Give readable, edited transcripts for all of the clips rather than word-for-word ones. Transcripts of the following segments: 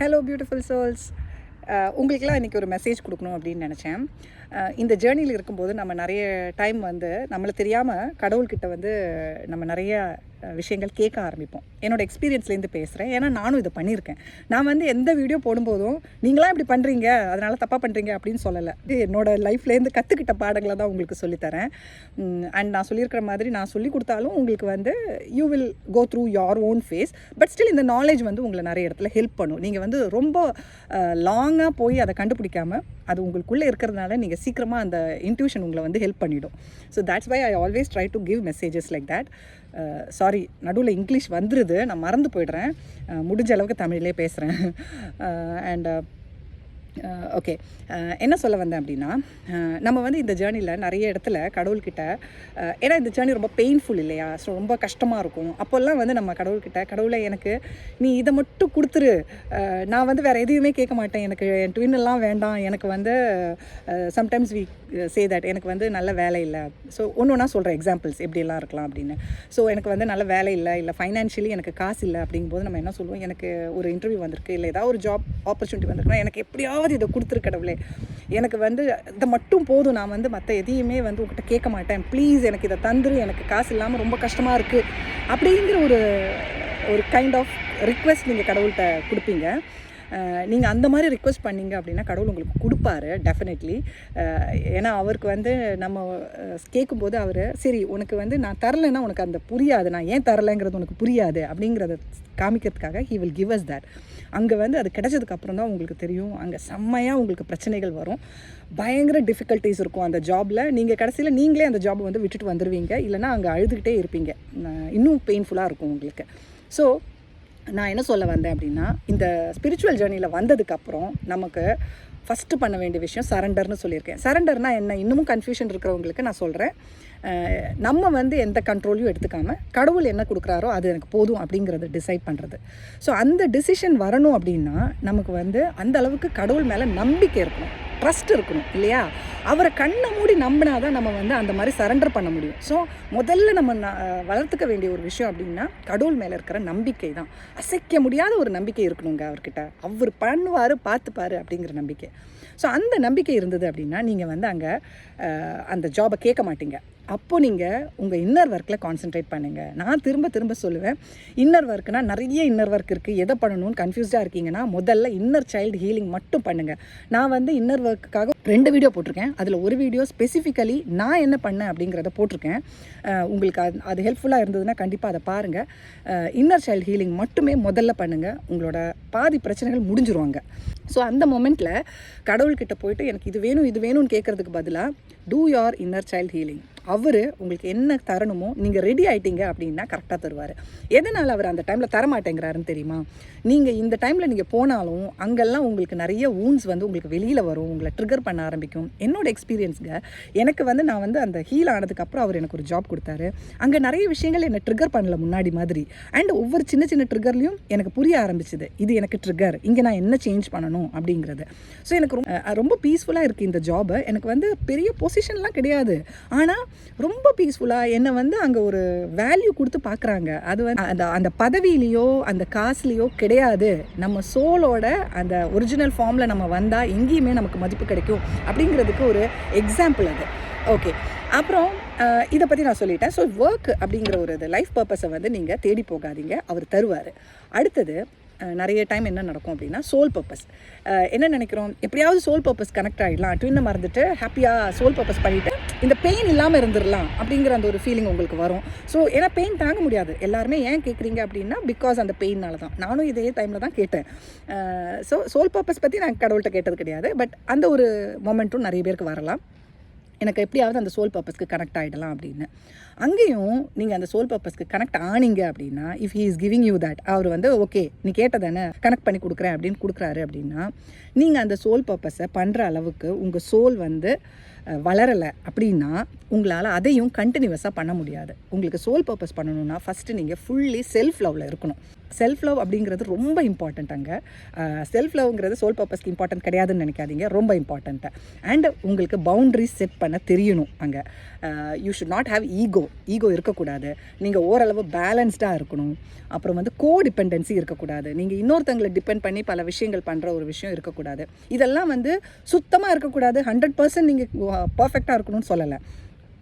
Hello beautiful souls. உங்களுக்கெல்லாம் இன்றைக்கி ஒரு மெசேஜ் கொடுக்கணும் அப்படின்னு நினச்சேன். இந்த ஜேர்னியில் இருக்கும்போது நம்ம நிறைய டைம் வந்து நம்மளை தெரியாமல் கடவுள்கிட்ட வந்து நம்ம நிறைய விஷயங்கள் கேட்க ஆரம்பிப்போம். என்னோடய எக்ஸ்பீரியன்ஸ்லேருந்து பேசுகிறேன், ஏன்னா நானும் இதை பண்ணியிருக்கேன். நான் வந்து எந்த வீடியோ போடும்போதும் நீங்களாம் இப்படி பண்ணுறீங்க, அதனால் தப்பாக பண்ணுறீங்க அப்படின்னு சொல்லலை. இது என்னோடய லைஃப்லேருந்து கற்றுக்கிட்ட பாடங்களை தான் உங்களுக்கு சொல்லித்தரேன். அண்ட் நான் சொல்லியிருக்கிற மாதிரி நான் சொல்லி கொடுத்தாலும் உங்களுக்கு வந்து you will go through your own phase. But still இந்த நாலேஜ் வந்து உங்களை நிறைய இடத்துல ஹெல்ப் பண்ணும். நீங்கள் வந்து ரொம்ப லாங்காக போய் அதை கண்டுபிடிக்காமல் அது உங்களுக்குள்ளே இருக்கிறதுனால நீங்கள் சீக்கிரமாக அந்த இன்ட்யூஷன் உங்களை வந்து ஹெல்ப் பண்ணிவிடும். So that's why I always try to give messages like that. Sorry, நடுவில் இங்கிலீஷ் வந்துடுது, நான் மறந்து போய்ட்றேன். முடிஞ்ச அளவுக்கு தமிழ்லேயே பேசுகிறேன். அண்ட் ஓகே, என்ன சொல்ல வந்தேன் அப்படின்னா, நம்ம வந்து இந்த ஜேர்னியில் நிறைய இடத்துல கடவுள்கிட்ட, ஏன்னா இந்த ஜேர்னி ரொம்ப பெயின்ஃபுல் இல்லையா, ஸோ ரொம்ப கஷ்டமாக இருக்கும். அப்போல்லாம் வந்து நம்ம கடவுள்கிட்ட, கடவுளை எனக்கு நீ இதை மட்டும் கொடுத்துரு, நான் வந்து வேறு எதையுமே கேட்க மாட்டேன், எனக்கு என் ட்வின்னெல்லாம் வேண்டாம், எனக்கு வந்து சம்டைம்ஸ் வி சே தட் எனக்கு வந்து நல்ல வேலை இல்லை. ஸோ ஒன்று ஒன்றா சொல்கிறேன் எக்ஸாம்பிள்ஸ் எப்படியெல்லாம் இருக்கலாம் அப்படின்னு. ஸோ எனக்கு வந்து நல்ல வேலை இல்லை ஃபைனான்ஷியலி எனக்கு காசு இல்லை அப்படிங்கும்போது நம்ம என்ன சொல்லுவோம், எனக்கு ஒரு இன்டர்வியூ வந்திருக்கு, இல்லை ஏதாவது ஒரு ஜாப் ஆப்பர்ச்சுனிட்டி வந்திருக்குன்னா எனக்கு எப்படியாவது இதை கொடுத்துரு கடவுளே, எனக்கு வந்து இதை மட்டும் போதும், நான் வந்து மற்ற எதையுமே வந்து உங்கள்கிட்ட கேட்க மாட்டேன், ப்ளீஸ் எனக்கு இதை தந்துரு, எனக்கு காசு இல்லாமல் ரொம்ப கஷ்டமாக இருக்குது அப்படிங்கிற ஒரு கைண்ட் ஆஃப் ரிக்வெஸ்ட் நீங்கள் கடவுள்கிட்ட கொடுப்பீங்க. நீங்கள் அந்த மாதிரி ரிக்வெஸ்ட் பண்ணிங்க அப்படின்னா கடவுள் உங்களுக்கு கொடுப்பாரு டெஃபினெட்லி. ஏன்னா அவருக்கு வந்து நம்ம கேட்கும்போது அவர் சரி உனக்கு வந்து நான் தரலைன்னா உனக்கு அந்த புரியாது, நான் ஏன் தரலைங்கிறது உனக்கு புரியாது அப்படிங்கிறத காமிக்கிறதுக்காக he will give us that. அங்கே வந்து அது கிடைச்சதுக்கப்புறம் தான் உங்களுக்கு தெரியும், அங்கே செம்மையாக உங்களுக்கு பிரச்சனைகள் வரும், பயங்கர டிஃபிகல்ட்டிஸ் இருக்கும் அந்த ஜாபில். நீங்கள் கடைசியில் நீங்களே அந்த ஜாபை வந்து விட்டுட்டு வந்துடுவீங்க, இல்லைனா அங்கே அழுதுகிட்டே இருப்பீங்க, இன்னும் பெயின்ஃபுல்லாக இருக்கும் உங்களுக்கு. ஸோ நான் என்ன சொல்ல வந்தேன் அப்படின்னா, இந்த ஸ்பிரிச்சுவல் ஜேர்னியில் வந்ததுக்கப்புறம் நமக்கு ஃபஸ்ட்டு பண்ண வேண்டிய விஷயம் சரண்டர்னு சொல்லியிருக்கேன். சரண்டர்னால் என்ன, இன்னமும் கன்ஃபியூஷன் இருக்கிறவங்களுக்கு நான் சொல்கிறேன். நம்ம வந்து எந்த கண்ட்ரோலையும் எடுத்துக்காமல் கடவுள் என்ன கொடுக்குறாரோ அது எனக்கு போதும் அப்படிங்கிறத டிசைட் பண்ணுறது. ஸோ அந்த டிசிஷன் வரணும் அப்படின்னா நமக்கு வந்து அந்த அளவுக்கு கடவுள் மேலே நம்பிக்கை இருக்கணும், ட்ரஸ்ட் இருக்கணும் இல்லையா. அவரை கண்ணை மூடி நம்பினா தான் நம்ம வந்து அந்த மாதிரி சரண்டர் பண்ண முடியும். ஸோ முதல்ல நம்ம வளர்த்துக்க வேண்டிய ஒரு விஷயம் அப்படின்னா கடவுள் மேலே இருக்கிற நம்பிக்கை தான். அசைக்க முடியாத ஒரு நம்பிக்கை இருக்கணுங்க அவர்கிட்ட, அவர் பண்ணுவார் பார்த்துப்பார் அப்படிங்கிற நம்பிக்கை. ஸோ அந்த நம்பிக்கை இருந்தது அப்படின்னா நீங்கள் வந்து அங்கே அந்த ஜாபை கேட்க மாட்டீங்க. அப்போது நீங்கள் உங்கள் இன்னர் ஒர்க்கில் கான்சென்ட்ரேட் பண்ணுங்கள். நான் திரும்ப சொல்லுவேன், இன்னர் ஒர்க்குனால் நிறைய இன்னர் ஒர்க் இருக்குது, எதை பண்ணணும்னு கன்ஃபியூஸ்டாக இருக்கீங்கன்னா முதல்ல இன்னர் சைல்டு ஹீலிங் மட்டும் பண்ணுங்கள். நான் வந்து இன்னர் ஒர்க்குக்காக 2 வீடியோ போட்டிருக்கேன். அதில் ஒரு வீடியோ ஸ்பெசிஃபிக்கலி நான் என்ன பண்ணேன் அப்படிங்கிறத போட்டிருக்கேன். உங்களுக்கு அது ஹெல்ப்ஃபுல்லாக இருந்ததுன்னா கண்டிப்பாக அதை பாருங்கள். இன்னர் சைல்டு ஹீலிங் மட்டுமே முதல்ல பண்ணுங்கள், உங்களோட பாதி பிரச்சனைகள் முடிஞ்சிருவாங்க. ஸோ அந்த மொமெண்ட்டில் கடவுள்கிட்ட போயிட்டு எனக்கு இது வேணும்னு கேட்குறதுக்கு பதிலாக to your inner child healing. அவர் உங்களுக்கு என்ன தரணுமோ நீங்கள் ரெடி ஆகிட்டீங்க அப்படின்னா கரெக்டாக தருவார். எதனால் அவர் அந்த டைமில் தரமாட்டேங்கிறாருன்னு தெரியுமா? நீங்கள் இந்த டைமில் நீங்கள் போனாலும் அங்கெல்லாம் உங்களுக்கு நிறைய வூண்ட்ஸ் வந்து உங்களுக்கு வெளியில் வரும், உங்களை ட்ரிகர் பண்ண ஆரம்பிக்கும். என்னோடய எக்ஸ்பீரியன்ஸுங்க, எனக்கு வந்து நான் வந்து அந்த ஹீல் ஆனதுக்கப்புறம் அவர் எனக்கு ஒரு ஜாப் கொடுத்தாரு. அங்கே நிறைய விஷயங்கள் என்னை ட்ரிகர் பண்ணல முன்னாடி மாதிரி. அண்ட் ஒவ்வொரு சின்ன ட்ரிகர்லையும் எனக்கு புரிய ஆரம்பிச்சுது, இது எனக்கு ட்ரிகர், இங்கே நான் என்ன சேஞ்ச் பண்ணணும் அப்படிங்கிறது. ஸோ எனக்கு ரொம்ப பீஸ்ஃபுல்லாக இருக்குது இந்த ஜாபு. எனக்கு வந்து பெரிய பொசிஷன்லாம் கிடையாது, ஆனால் ரொம்ப பீஸ்ஃபுல்லாக என்னை வந்து அங்கே ஒரு வேல்யூ கொடுத்து பார்க்குறாங்க. அது வந்து அந்த பதவியிலையோ அந்த காசுலேயோ கிடையாது, நம்ம சோலோட அந்த ஒரிஜினல் ஃபார்மில் நம்ம வந்தால் எங்கேயுமே நமக்கு மதிப்பு கிடைக்கும் அப்படிங்கிறதுக்கு ஒரு எக்ஸாம்பிள் அது. ஓகே, அப்புறம் இதை பற்றி நான் சொல்லிட்டேன். ஸோ ஒர்க் அப்படிங்கிற ஒரு இது லைஃப் பர்பஸை வந்து நீங்கள் தேடி போகாதீங்க, அவர் தருவார். அடுத்தது நிறைய டைம் என்ன நடக்கும் அப்படின்னா சோல் பர்பஸ். என்ன நினைக்கிறோம், எப்படியாவது சோல் பர்பஸ் கனெக்ட் ஆகிடலாம், ட்வின்னை மறந்துட்டு ஹாப்பியாக சோல் பர்பஸ் பண்ணிவிட்டு இந்த பெயின் இல்லாமல் இருந்துடலாம் அப்படிங்கிற அந்த ஒரு ஃபீலிங் உங்களுக்கு வரும். ஸோ ஏன்னா பெயின் தாங்க முடியாது. எல்லாருமே ஏன் கேட்குறீங்க அப்படின்னா பிகாஸ் அந்த பெயின்னால தான். நானும் இதே டைமில் தான் கேட்டேன். ஸோ சோல் பர்பஸ் பற்றி நான் கடவுள்கிட்ட கேட்டது கிடையாது. பட் அந்த ஒரு மொமெண்ட்டும் நிறைய பேருக்கு வரலாம், எனக்கு எப்படியாவது அந்த சோல் பர்பஸ்க்கு கனெக்ட் ஆகிடலாம் அப்படின்னு. அங்கேயும் நீங்கள் அந்த சோல் பர்பஸ்க்கு கனெக்ட் ஆனீங்க அப்படின்னா, if he is giving you that, அவர் வந்து ஓகே நீ கேட்டதானே கனெக்ட் பண்ணி கொடுக்குறேன் அப்படின்னு கொடுக்குறாரு அப்படின்னா, நீங்கள் அந்த சோல் பர்பஸை பண்ணுற அளவுக்கு உங்கள் சோல் வந்து வளரலை அப்படின்னா உங்களால் அதையும் கண்டினியூஸாக பண்ண முடியாது. உங்களுக்கு சோல் பர்பஸ் பண்ணணுன்னா ஃபஸ்ட்டு நீங்கள் ஃபுல்லி செல்ஃப் லவ்வில் இருக்கணும். செல்ஃப் லவ் அப்படிங்கிறது ரொம்ப இம்பார்ட்டண்ட். அங்கே செல்ஃப் லவ்ங்கிறது சோல் பர்பஸ்க்கு இம்பார்ட்டன்ட் கிடையாதுன்னு நினைக்காதீங்க, ரொம்ப இம்பார்ட்டண்ட்டு. அண்ட் உங்களுக்கு பவுண்ட்ரிஸ் செட் பண்ண தெரியணும். அங்கே you should not have ego இருக்கக்கூடாது. நீங்கள் ஓரளவு பேலன்ஸ்டாக இருக்கணும். அப்புறம் வந்து கோடிபெண்டன்சி இருக்கக்கூடாது. நீங்கள் இன்னொருத்தங்களை டிபெண்ட் பண்ணி பல விஷயங்கள் பண்ணுற ஒரு விஷயம் இருக்கக்கூடாது. இதெல்லாம் வந்து சுத்தமாக இருக்கக்கூடாது. 100% நீங்கள் பர்ஃபெக்டாக இருக்கணும்னு சொல்லலை.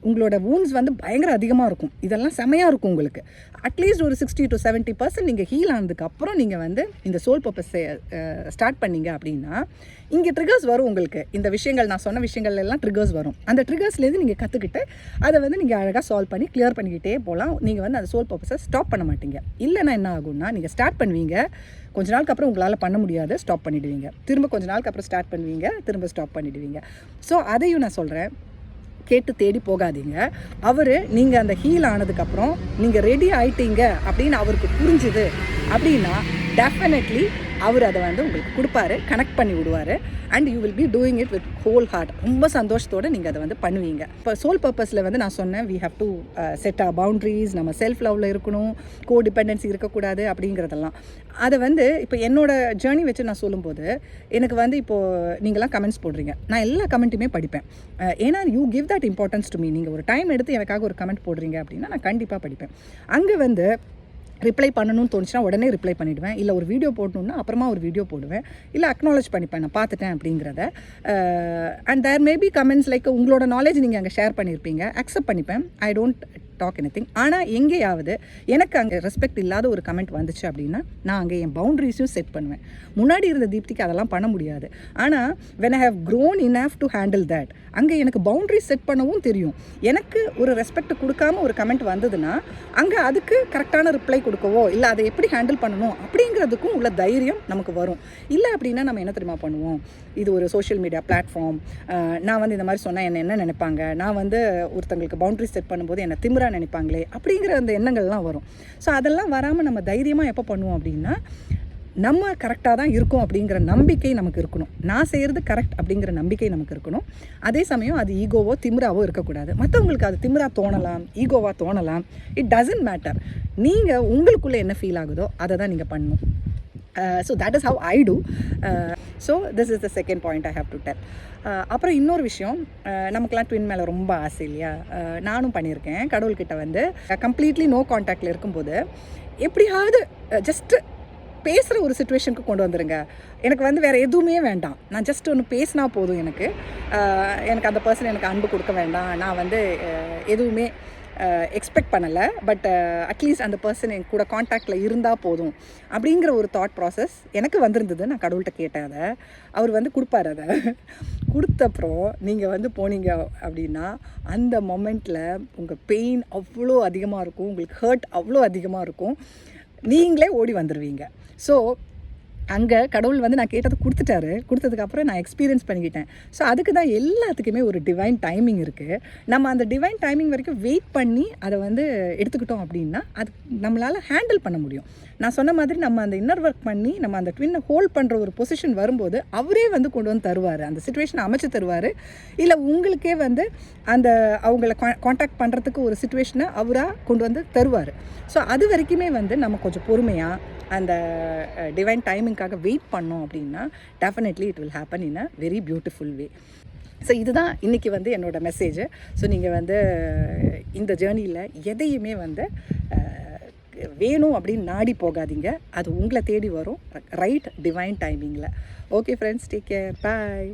உங்களோட வூண்ட்ஸ் வந்து பயங்கர அதிகமாக இருக்கும். இதெல்லாம் செமையாக இருக்கும் உங்களுக்கு. அட்லீஸ்ட் ஒரு 60 to 70% நீங்கள் ஹீல் ஆனதுக்கப்புறம் நீங்கள் வந்து இந்த சோல் பர்பஸ் ஸ்டார்ட் பண்ணீங்க அப்படின்னா இங்கே ட்ரிகர்ஸ் வரும் உங்களுக்கு. இந்த விஷயங்கள் நான் சொன்ன விஷயங்கள் எல்லாம் ட்ரிகர்ஸ் வரும். அந்த ட்ரிகர்ஸ்லேருந்து நீங்கள் கற்றுக்கிட்டு அதை வந்து நீங்கள் அழகாக சால்வ் பண்ணி கிளியர் பண்ணிக்கிட்டே போகலாம். நீங்கள் வந்து அந்த சோல் பர்பஸை ஸ்டாப் பண்ண மாட்டீங்க. இல்லைன்னா என்ன ஆகும்னா, நீங்கள் ஸ்டார்ட் பண்ணுவீங்க, கொஞ்ச நாளுக்கு அப்புறம் உங்களால் பண்ண முடியாது, ஸ்டாப் பண்ணிவிடுவீங்க. திரும்ப கொஞ்ச நாளுக்கு அப்புறம் ஸ்டார்ட் பண்ணுவீங்க, திரும்ப ஸ்டாப் பண்ணிவிடுவீங்க. ஸோ அதையும் நான் சொல்கிறேன், கேட்டு தேடி போகாதீங்க. அவர் நீங்கள் அந்த ஹீல் ஆனதுக்கப்புறம் நீங்கள் ரெடி ஆகிட்டீங்க அப்படின்னு அவருக்கு புரிஞ்சுது அப்படின்னா டெஃபினெட்லி அவர் அதை வந்து உங்களுக்கு கொடுப்பாரு, கனெக்ட் பண்ணி விடுவார். And you will be doing it with whole heart. ரொம்ப சந்தோஷத்தோடு நீங்கள் அதை வந்து பண்ணுவீங்க. இப்போ சோல் பர்பஸில் வந்து நான் சொன்னேன், we have to set our boundaries, நம்ம செல்ஃப் லவ்வில் இருக்கணும், கோடிபெண்டன்சி இருக்கக்கூடாது அப்படிங்கிறதெல்லாம். அதை வந்து இப்போ என்னோடய ஜேர்னி வச்சு நான் சொல்லும்போது எனக்கு வந்து இப்போது நீங்களாம் கமெண்ட்ஸ் போடுறீங்க, நான் எல்லா கமெண்ட்டுமே படிப்பேன். ஏன்னா you give that importance to me. நீங்கள் ஒரு டைம் எடுத்து எனக்காக ஒரு கமெண்ட் போடுறீங்க அப்படின்னா நான் கண்டிப்பாக படிப்பேன். அங்கே வந்து ரிப்ளை பண்ணணும்னு தோணுச்சுன்னா உடனே ரிப்ளை பண்ணிவிடுவேன். இல்லை ஒரு வீடியோ போடணுன்னா அப்புறமா ஒரு வீடியோ போடுவேன். இல்லை அக்னாலேஜ் பண்ணிப்பேன், நான் பார்த்துட்டேன் அப்படிங்கிறத. And there maybe comments like உங்களோட நாலேஜ் நீங்கள் அங்கே ஷேர் பண்ணியிருப்பீங்க, அக்செப்ட் பண்ணிப்பேன். I don't talk anything. ஆனால் எங்கேயாவது எனக்கு அங்கே ரெஸ்பெக்ட் இல்லாத ஒரு கமெண்ட் வந்துச்சு அப்படின்னா நான் அங்கே என் பவுண்ட்ரிஸையும் செட் பண்ணுவேன். முன்னாடி இருந்த தீப்திக்கு அதெல்லாம் பண்ண முடியாது. ஆனால் when I have grown enough to handle that, அங்கே எனக்கு பவுண்ட்ரிஸ் செட் பண்ணவும் தெரியும். எனக்கு ஒரு ரெஸ்பெக்ட் கொடுக்காம ஒரு கமெண்ட் வந்ததுன்னா அங்கே அதுக்கு கரெக்டான ரிப்ளை கொடுக்கவோ இல்லை அதை எப்படி ஹேண்டில் பண்ணணும் அப்படிங்கிறதுக்கும் உள்ள தைரியம் நமக்கு வரும். இல்லை அப்படின்னா நம்ம என்ன தெரியுமா பண்ணுவோம், இது ஒரு சோஷியல் மீடியா பிளாட்ஃபார்ம், நான் வந்து இந்த மாதிரி சொன்னால் என்ன நினைப்பாங்க, நான் வந்து ஒருத்தங்களுக்கு பவுண்ட்ரிஸ் செட் பண்ணும்போது என்னை திமிரா நினைப்பாங்களே அப்படிங்கிற அந்த எண்ணங்கள்லாம் வரும். ஸோ அதெல்லாம் வராமல் நம்ம தைரியமாக எப்போ பண்ணுவோம் அப்படின்னா, நம்ம கரெக்டாக தான் இருக்கும் அப்படிங்கிற நம்பிக்கை நமக்கு இருக்கணும். நான் செய்கிறது கரெக்ட் அப்படிங்கிற நம்பிக்கை நமக்கு இருக்கணும். அதே சமயம் அது ஈகோவோ திமிராவோ இருக்கக்கூடாது. மற்றவங்களுக்கு அது திமிரா தோணலாம், ஈகோவாக தோணலாம். It doesn't matter. நீங்கள் உங்களுக்குள்ளே என்ன ஃபீல் ஆகுதோ அதை தான் நீங்கள் பண்ணணும். So that is how I do. So this is the second point I have to tell. அப்புறம் இன்னொரு விஷயம், நமக்குலாம் ட்வின் மேலே ரொம்ப ஆசை இல்லையா? நானும் பண்ணியிருக்கேன். கடவுள்கிட்ட வந்து கம்ப்ளீட்லி நோ கான்டாக்டில் இருக்கும்போது எப்படியாவது ஜஸ்ட்டு பேசுகிற ஒரு சுச்சுவேஷனுக்கு கொண்டு வந்துடுங்க. எனக்கு வந்து வேறு எதுவுமே வேண்டாம், நான் ஜஸ்ட் ஒன்று பேசினா போதும். எனக்கு அந்த பர்சன் எனக்கு அன்பு கொடுக்க வேண்டாம், நான் வந்து எதுவுமே எக்ஸ்பெக்ட் பண்ணலை. பட் அட்லீஸ்ட் அந்த பர்சன் என் கூட காண்டாக்டில் இருந்தால் போதும் அப்படிங்கிற ஒரு தாட் ப்ராசஸ் எனக்கு வந்திருந்தது. நான் கடவுள்கிட்ட கேட்டேன், அதை அவர் வந்து கொடுப்பார். அதை கொடுத்தப்புறம் நீங்கள் வந்து போனீங்க அப்படின்னா அந்த மொமெண்ட்டில் உங்கள் பெயின் அவ்வளோ அதிகமாக இருக்கும், உங்களுக்கு ஹர்ட் அவ்வளோ அதிகமாக இருக்கும், நீங்களே ஓடி வந்துடுவீங்க. ஸோ அங்கே கடவுள் வந்து நான் கேட்டதை கொடுத்ததுக்கப்புறம் நான் எக்ஸ்பீரியன்ஸ் பண்ணிக்கிட்டேன். ஸோ அதுக்கு தான் எல்லாத்துக்குமே ஒரு டிவைன் டைமிங் இருக்குது. நம்ம அந்த டிவைன் டைமிங் வரைக்கும் வெயிட் பண்ணி அதை வந்து எடுத்துக்கிட்டோம் அப்படின்னா அது நம்மளால் ஹேண்டில் பண்ண முடியும். நான் சொன்ன மாதிரி நம்ம அந்த இன்னர் ஒர்க் பண்ணி நம்ம அந்த ட்வின்னை ஹோல்ட் பண்ணுற ஒரு பொசிஷன் வரும்போது அவரே வந்து கொண்டு வந்து தருவார், அந்த சுச்சுவேஷனை அமைச்சு தருவார். இல்லை உங்களுக்கே வந்து அந்த அவங்கள காண்டாக்ட் பண்ணுறதுக்கு ஒரு சுச்சுவேஷனை அவராக கொண்டு வந்து தருவார். ஸோ அது வரைக்குமே வந்து நம்ம கொஞ்சம் பொறுமையாக அந்த டிவைன் டைமிங்காக வெயிட் பண்ணோம் அப்படின்னா definitely it will happen in a very beautiful way. So இதுதான் இன்றைக்கி வந்து என்னோடய மெசேஜ். ஸோ நீங்கள் வந்து இந்த ஜேர்னியில் எதையுமே வந்து வேணும் அப்படின்னு நாடி போகாதீங்க, அது உங்களை தேடி வரும் ரைட் டிவைன் டைமிங்கில். ஓகே ஃப்ரெண்ட்ஸ், டேக் கேர், பாய்.